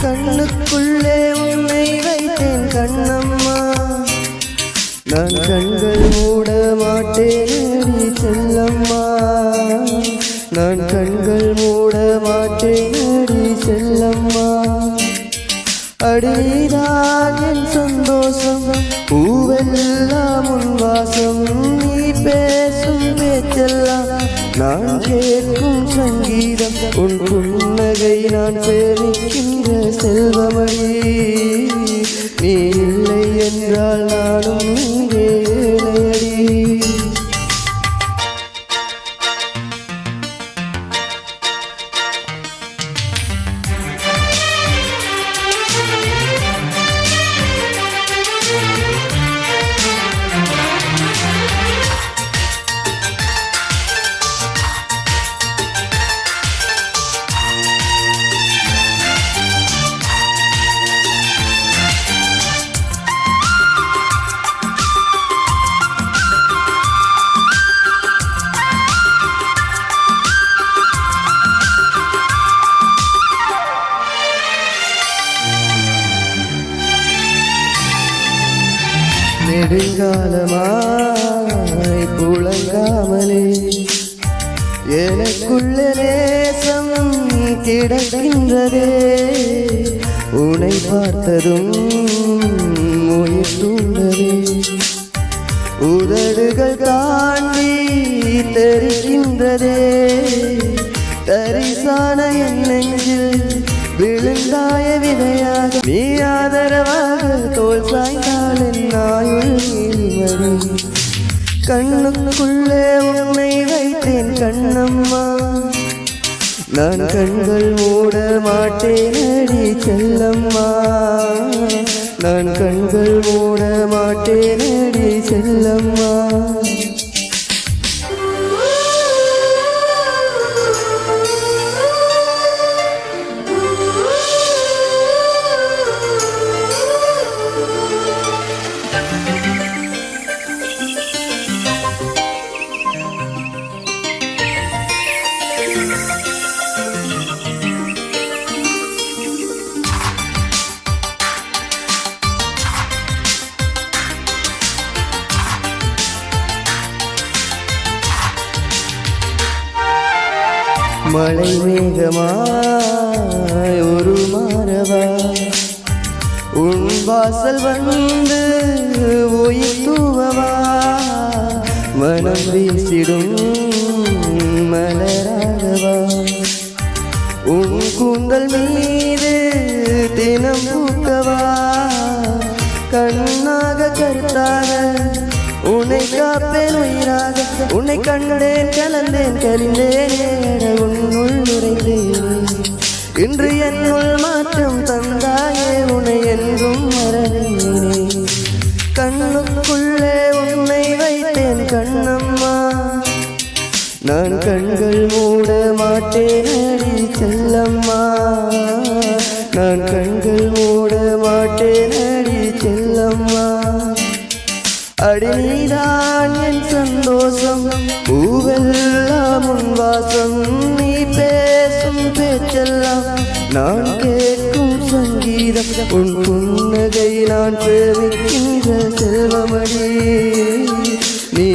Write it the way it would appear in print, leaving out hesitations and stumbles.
கண்ணுக்குள்ளே உன்னை வைத்தேன் கண்ணம்மா, நான் கண்கள் மூட மாட்டேன் செல்லம்மா, நான் கண்கள் மூட மாட்டேன் செல்லம்மா. அடிதான் என் சந்தோஷம், பூவெல்லாம் உன் வாசம், நீ பேசும் பேச்செல்லாம் நான் கேட்கும் சங்கீதம், உன் புன்னகை நான் சேமிக்கின்ற செல்வமடி, நீ இல்லை என்றால் நானும் இங்கே ஏழையடி. நெடுங்காலமாய் புலங்காமலே எனக்குள்ள நேசம் கிடக்கின்றதே, உன்னை பார்த்ததும் உயிர் தூண்டவே, உதடுகள் தாண்டி தெரிகின்றதே, தரிசான என் நெஞ்சில் விழுந்தாய விதையாக நீ ஆதரவாக தோல் சாய்ந்தால் என் ஆயுள் நீள்வடி. கண்ணுக்குள்ளே உன்னை வைத்தேன் கண்ணம்மா, நான் கண்கள் மூட மாட்டேன் அடி செல்லம்மா, நான் கண்கள் மூட மாட்டேன் அடி செல்லம்மா. மழை மேகமாய் ஒரு மாறவா, உன் வாசல் வந்து உயிர் தூவவா, மனம் வீசிடும் மலராகவா, உன் கூந்தல் மீது தினம் பூக்கவா, கண்ணாக கருத்தாக உன்னை காப்பேன் உயிராக, உன்னை கண்டேன் கலந்தேன் கலிந்தேன் உன்னுள் நுழைந்தேன், இன்று என்னுள் மாற்றம் தந்தாயே உன்னை என்றும் மறந்தேனே. கண்ணுக்குள்ளே உன்னை வைத்தேன் கண்ணம்மா, நான் கண்கள் மூட மாட்டேன் அடி செல்லம்மா, நான் கண்கள் மூட மாட்டேன் அடி செல்லம்மா. அடி நீதான் என் சந்தோஷம், பூவெல்லாம் உன் வாசம், நீ பேசும் பேச்செல்லாம் நான் கேட்கும் சங்கீதம், உன் புன்னகை நான் சேமிக்கின்ற செல்வமடி, நீ